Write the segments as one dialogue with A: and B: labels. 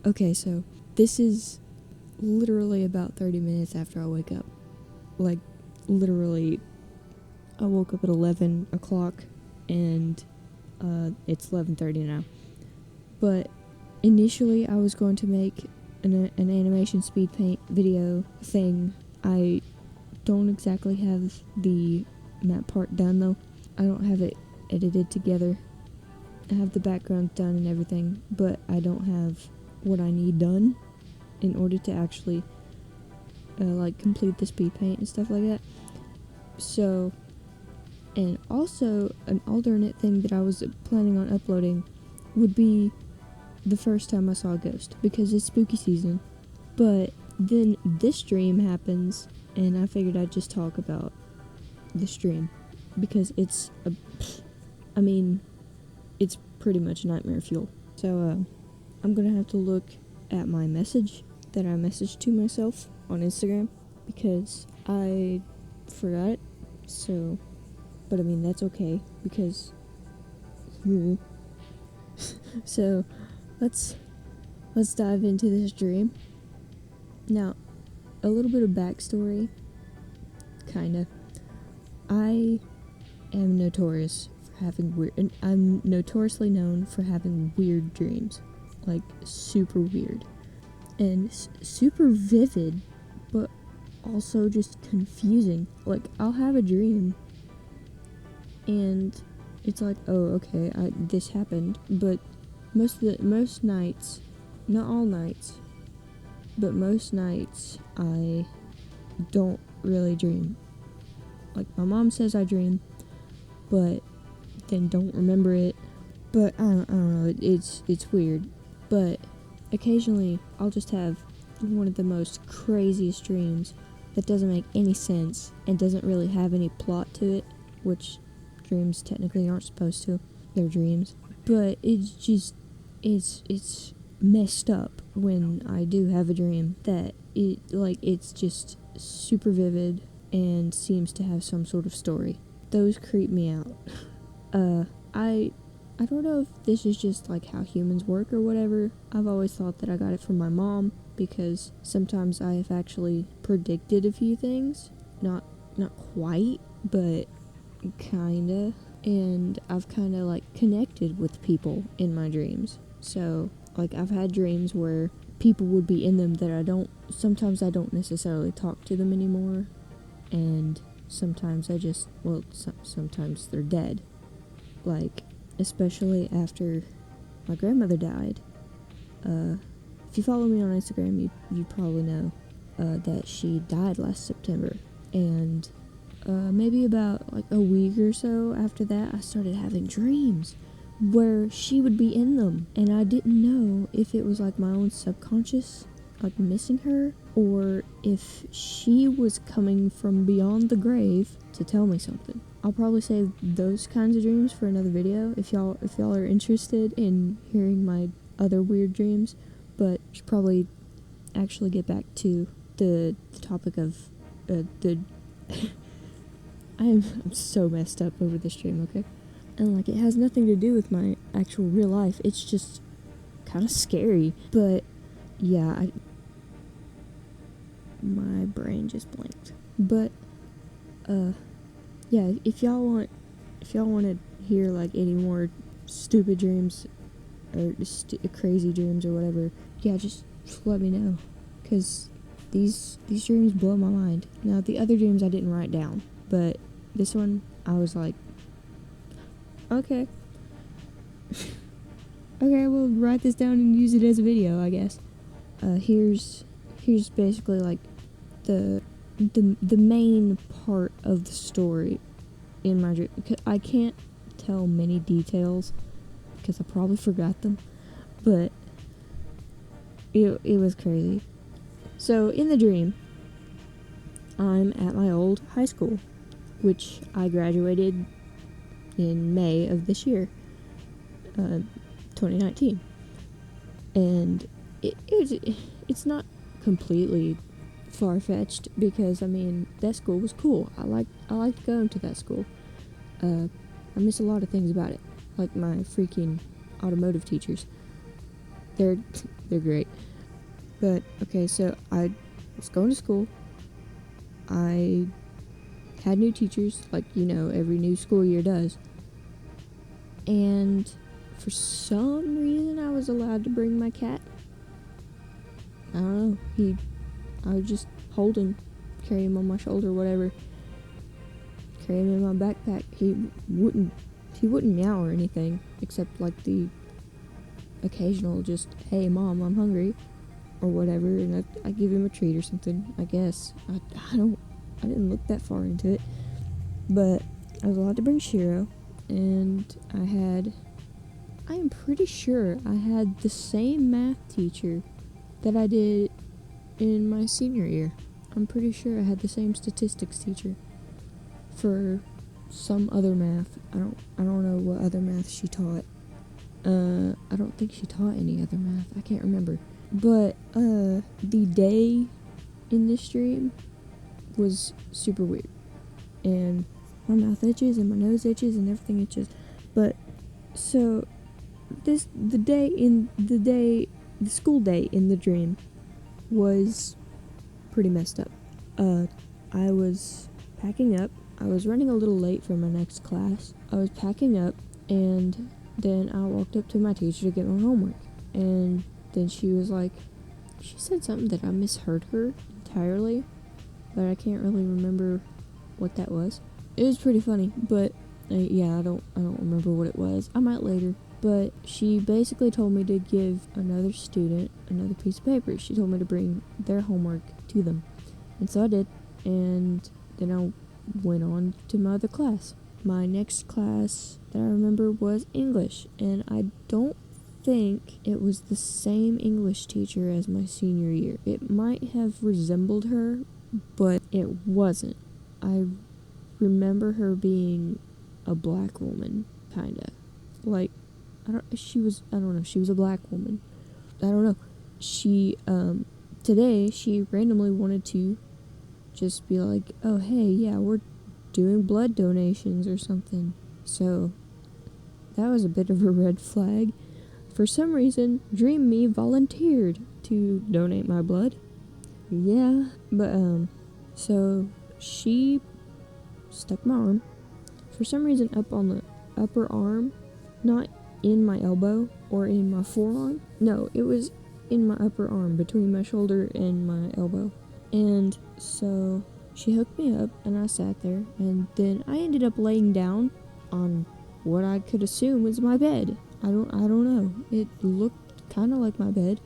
A: Okay, so this is literally about 30 minutes after I wake up. Like, literally, I woke up at 11 o'clock, and it's 11:30 now. But initially, I was going to make an animation speed paint video thing. I don't exactly have the map part done, though. I don't have it edited together. I have the background done and everything, but I don't have what I need done in order to actually complete the speed paint and stuff like that. So, and also an alternate thing that I was planning on uploading would be the first time I saw a ghost, because it's spooky season. But then this dream happens, and I figured I'd just talk about this dream, because it's it's pretty much nightmare fuel. So I'm gonna have to look at my message that I messaged to myself on Instagram, because I forgot it. So, but I mean, that's okay, because so let's dive into this dream. Now, a little bit of backstory, kinda. I am notorious for having weird, I'm notoriously known for having weird dreams, like super weird, and super vivid, but also just confusing. Like, I'll have a dream, and it's like, oh, okay, this happened, but most nights, not all nights, but most nights, I don't really dream. Like, my mom says I dream, but then don't remember it. But I don't know, it's weird. But occasionally, I'll just have one of the most craziest dreams that doesn't make any sense and doesn't really have any plot to it, which dreams technically aren't supposed to. They're dreams. But it's just, it's messed up when I do have a dream that it's just super vivid and seems to have some sort of story. Those creep me out. I don't know if this is just like how humans work or whatever. I've always thought that I got it from my mom, because sometimes I have actually predicted a few things. Not quite, but kinda. And I've kinda like connected with people in my dreams. So, like, I've had dreams where people would be in them that sometimes I don't necessarily talk to them anymore. And sometimes sometimes they're dead. Like, especially after my grandmother died. If you follow me on Instagram, you probably know that she died last September. And maybe about like a week or so after that, I started having dreams where she would be in them, and I didn't know if it was like my own subconscious, like, missing her, or if she was coming from beyond the grave to tell me something. I'll probably save those kinds of dreams for another video if y'all are interested in hearing my other weird dreams, but should probably actually get back to the topic of the I'm so messed up over this dream, okay? And like, it has nothing to do with my actual real life. It's just kind of scary. But yeah, my brain just blinked. But yeah, if y'all want to hear like any more stupid dreams or crazy dreams or whatever, yeah, just let me know, because these dreams blow my mind. Now, the other dreams I didn't write down, but this one I was like, okay, we'll write this down and use it as a video, I guess. Here's basically like the main part of the story in my dream. I can't tell many details because I probably forgot them, but it was crazy. So in the dream, I'm at my old high school, which I graduated in May of this year, 2019, and it's not completely far-fetched, because I mean, that school was cool. I liked going to that school. I miss a lot of things about it, like my freaking automotive teachers. they're great. But okay, so I was going to school. I had new teachers, like, you know, every new school year does. And for some reason, I was allowed to bring my cat. I don't know. I would just hold him, carry him on my shoulder, whatever. Carry him in my backpack. He wouldn't meow or anything, except like the occasional just, hey mom, I'm hungry, or whatever, and I give him a treat or something, I guess. I didn't look that far into it, but I was allowed to bring Shiro, and I am pretty sure I had the same math teacher that I did in my senior year. I'm pretty sure I had the same statistics teacher for some other math. I don't know what other math she taught. I don't think she taught any other math. I can't remember. But the day in this stream was super weird, and my mouth itches and my nose itches and everything itches. But so the school day in the dream was pretty messed up. I was packing up. I was running a little late for my next class. I was packing up, and then I walked up to my teacher to get my homework, and then she said something that I misheard her entirely, but I can't really remember what that was. It was pretty funny, but yeah, I don't remember what it was. I might later. But she basically told me to give another student another piece of paper. She told me to bring their homework to them, and so I did. And then I went on to my other class. My next class that I remember was English, and I don't think it was the same English teacher as my senior year. It might have resembled her, but it wasn't. I remember her being a black woman, kinda. Like, she was a black woman. I don't know. She, today, she randomly wanted to just be like, oh, hey, yeah, we're doing blood donations or something. So, that was a bit of a red flag. For some reason, Dream Me volunteered to donate my blood. Yeah, but, so, she stuck my arm, for some reason, up on the upper arm, not in my elbow or in my forearm. No, it was in my upper arm, between my shoulder and my elbow. And so she hooked me up, and I sat there, and then I ended up laying down on what I could assume was my bed. I don't know. It looked kind of like my bed.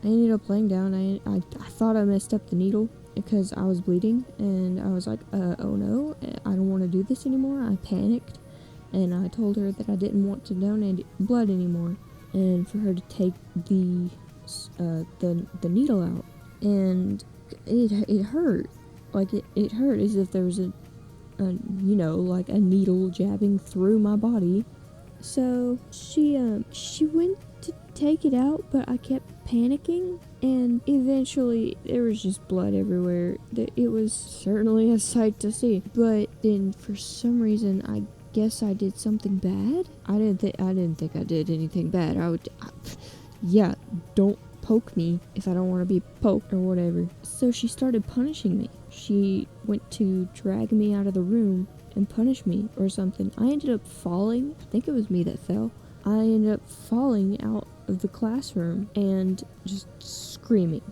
A: I ended up laying down. I thought I messed up the needle because I was bleeding, and I was like, oh no, I don't want to do this anymore. I panicked, and I told her that I didn't want to donate blood anymore, and for her to take the needle out. And it hurt. Like, it hurt as if there was a needle jabbing through my body. So she went to take it out, but I kept panicking, and eventually there was just blood everywhere. It was certainly a sight to see. But then for some reason, I guess I did something bad. I didn't think I did anything bad. Don't poke me if I don't want to be poked or whatever. So she started punishing me. She went to drag me out of the room and punish me or something. I ended up falling. I think it was me that fell. I ended up falling out of the classroom and just screaming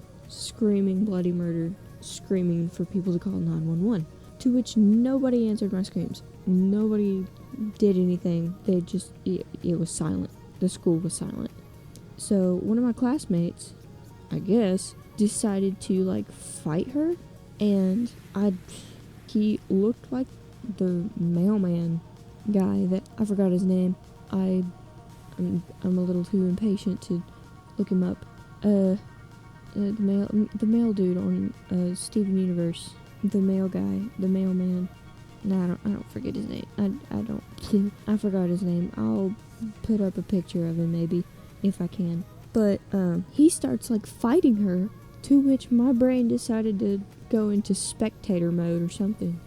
A: bloody murder, screaming for people to call 911. To which nobody answered my screams. Nobody did anything. It was silent. The school was silent. So one of my classmates, I guess, decided to fight her, and he looked like the mailman guy that I forgot his name. I'm a little too impatient to look him up. The mail dude on Steven Universe, the mail guy, the mailman. No, I don't forget his name. I forgot his name. I'll put up a picture of him maybe if I can. But he starts fighting her, to which my brain decided to go into spectator mode or something.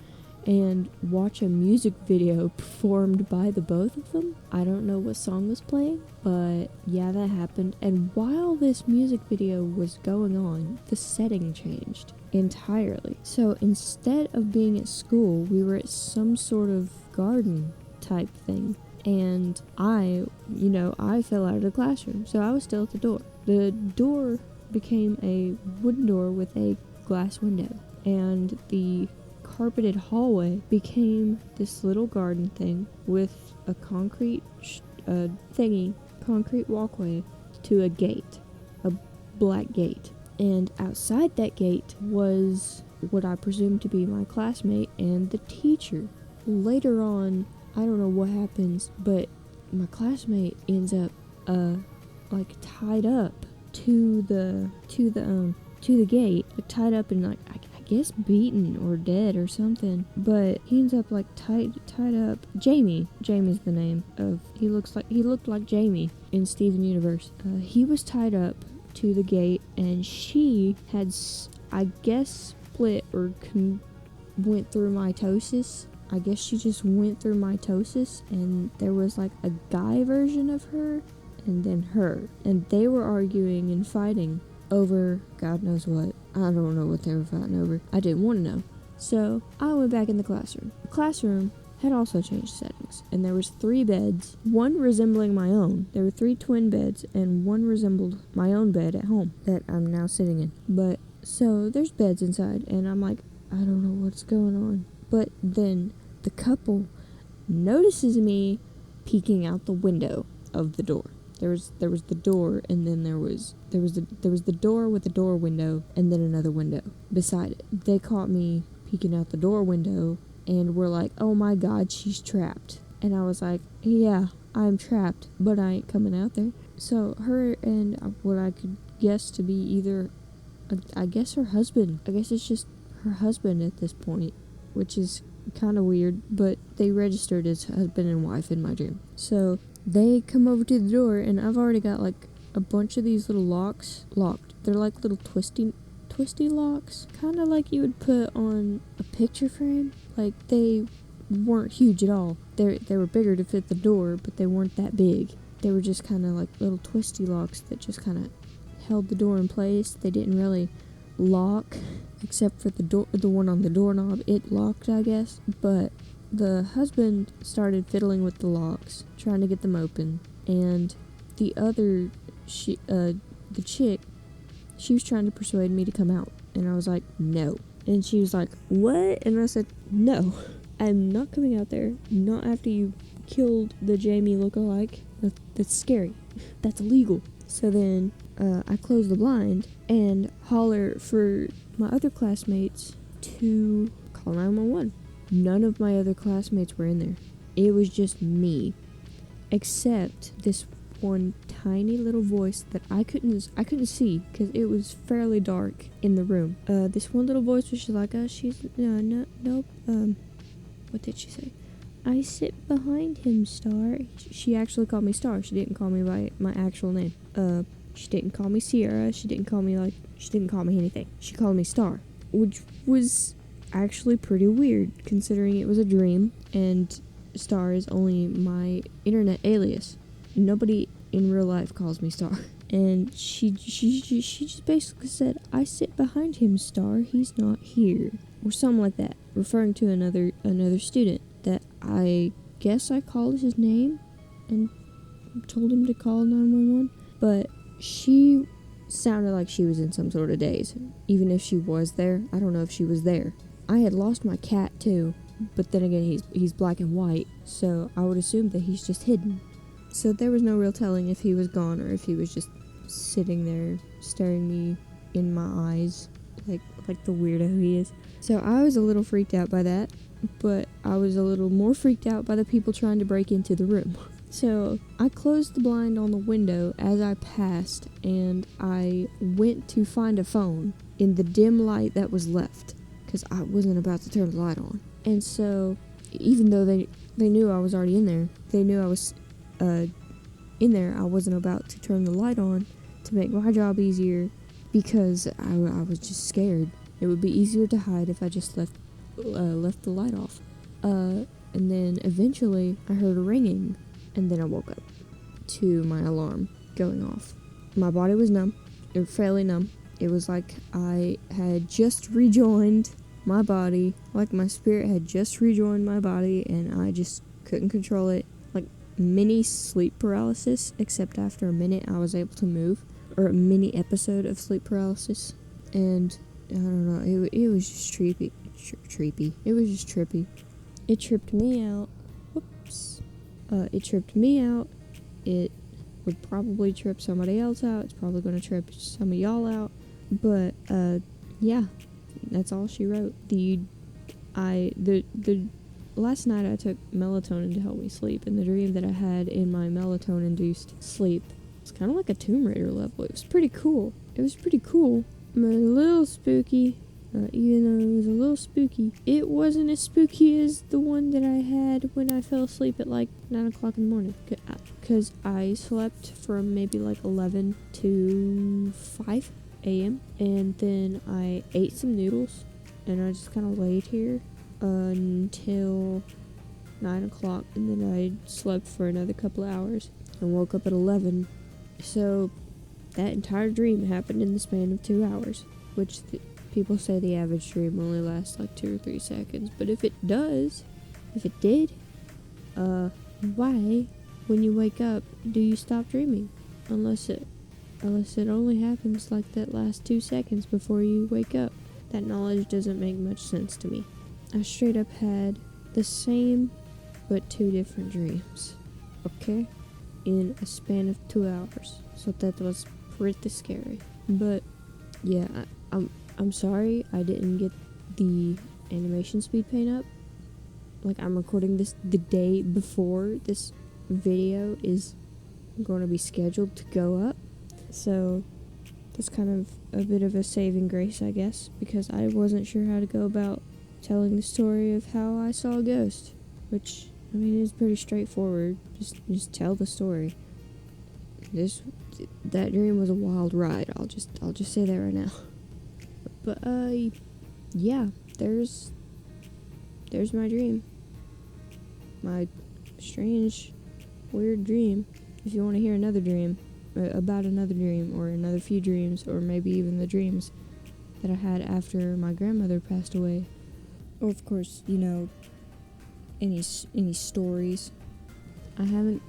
A: and watch a music video performed by the both of them. I don't know what song was playing, but yeah, that happened. And while this music video was going on, the setting changed entirely. So instead of being at school, we were at some sort of garden type thing. And I fell out of the classroom, so I was still at the door. The door became a wooden door with a glass window, and the carpeted hallway became this little garden thing with a concrete walkway to a gate, a black gate. And outside that gate was what I presumed to be my classmate and the teacher. Later on, I don't know what happens, but my classmate ends up tied up to the gate, tied up and I guess beaten or dead or something. But he ends up tied up. Jamie's the name of. He looked like Jamie in Steven Universe. He was tied up to the gate, and she had, I guess, split or went through mitosis. I guess she just went through mitosis, and there was a guy version of her and then her, and they were arguing and fighting over God knows what. I don't know what they were fighting over. I didn't want to know. So I went back in the classroom. The classroom had also changed settings, and there was 3 beds, one resembling my own. There were 3 twin beds, and one resembled my own bed at home that I'm now sitting in. But so there's beds inside, and I'm like, I don't know what's going on. But then the couple notices me peeking out the window of the door. There was the door, and then there was the door with the door window, and then another window beside it. They caught me peeking out the door window, and were like, "Oh my God, she's trapped." And I was like, "Yeah, I'm trapped, but I ain't coming out there." So her and what I could guess to be either, I guess her husband. I guess it's just her husband at this point, which is kind of weird, but they registered as husband and wife in my dream. So they come over to the door, and I've already got a bunch of these little locks locked. They're like little twisty locks, kind of like you would put on a picture frame. They weren't huge at all. They were bigger to fit the door, but they weren't that big. They were just kind of like little twisty locks that just kind of held the door in place. They didn't really lock, except for the one on the doorknob. It locked, I guess. But the husband started fiddling with the locks, trying to get them open, and the chick, she was trying to persuade me to come out, and I was like, no. And she was like, what? And I said, no, I'm not coming out there, not after you killed the Jamie lookalike. That's scary. That's illegal. So then I closed the blind and holler for my other classmates to call 911. None of my other classmates were in there. It was just me, except this one tiny little voice that I couldn't see because it was fairly dark in the room. This one little voice was just like, what did she say? I sit behind him, Star. She actually called me Star. She didn't call me by my actual name. She didn't call me Sierra. She didn't call me anything. She called me Star, which was actually pretty weird considering it was a dream and Star is only my internet alias. Nobody in real life calls me Star. And she just basically said, I sit behind him, Star. He's not here. Or something like that, referring to another student that I guess I called his name and told him to call 911. But she sounded like she was in some sort of daze. Even if she was there, I don't know if she was there. I had lost my cat too, but then again, he's black and white, so I would assume that he's just hidden. So there was no real telling if he was gone or if he was just sitting there staring me in my eyes like the weirdo he is. So I was a little freaked out by that, but I was a little more freaked out by the people trying to break into the room. So I closed the blind on the window as I passed, and I went to find a phone in the dim light that was left, because I wasn't about to turn the light on. And so, even though they knew I was already in there, they knew I was in there, I wasn't about to turn the light on to make my job easier, because I was just scared. It would be easier to hide if I just left left the light off. And then eventually I heard a ringing, and then I woke up to my alarm going off. My body was numb, fairly numb. It was like I had just rejoined my body, like my spirit had just rejoined my body, and I just couldn't control it. Like mini sleep paralysis, except after a minute I was able to move, or a mini episode of sleep paralysis. And I don't know, it was just trippy. It was just trippy. It tripped me out. Whoops. It tripped me out. It would probably trip somebody else out. It's probably going to trip some of y'all out. But, yeah, that's all she wrote. The last night I took melatonin to help me sleep, and the dream that I had in my melatonin-induced sleep was kind of like a Tomb Raider level. It was pretty cool. But a little spooky. Even though it was a little spooky, it wasn't as spooky as the one that I had when I fell asleep at like 9 o'clock in the morning. Because I slept from maybe like 11 to 5 a.m. And then I ate some noodles, and I just kind of laid here until 9 o'clock, and then I slept for another couple of hours and woke up at 11. So that entire dream happened in the span of 2 hours, which people say the average dream only lasts like 2 or 3 seconds. But if it did, why, when you wake up, do you stop dreaming? Unless it only happens like that last 2 seconds before you wake up. That knowledge doesn't make much sense to me. I straight up had the same but 2 different dreams, okay? In a span of 2 hours. So that was pretty scary. But yeah, I'm sorry I didn't get the animation speed paint up. Like, I'm recording this the day before this video is going to be scheduled to go up. So that's kind of a bit of a saving grace, I guess, because I wasn't sure how to go about telling the story of how I saw a ghost, which, I mean, is pretty straightforward. Just tell the story. That dream was a wild ride. I'll just say that right now. But yeah, there's my dream. My strange, weird dream. If you want to hear another dream, about another dream, or another few dreams, or maybe even the dreams that I had after my grandmother passed away, or of course, you know, any stories. I haven't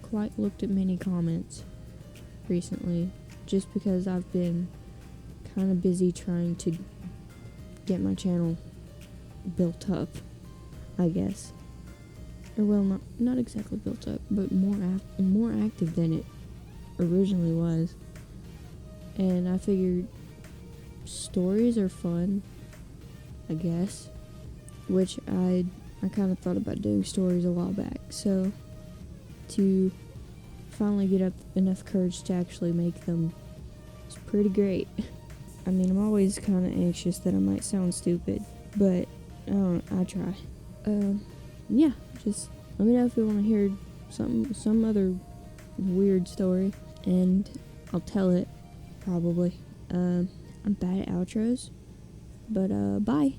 A: quite looked at many comments recently, just because I've been kind of busy trying to get my channel built up, I guess. Or well, not exactly built up, but more active than it originally was. And I figured stories are fun, I guess, which I kind of thought about doing stories a while back. So to finally get up enough courage to actually make them, it's pretty great. I mean, I'm always kind of anxious that I might sound stupid, but I try. Yeah, just let me know if you want to hear some other weird story, and I'll tell it, probably. I'm bad at outros, but bye.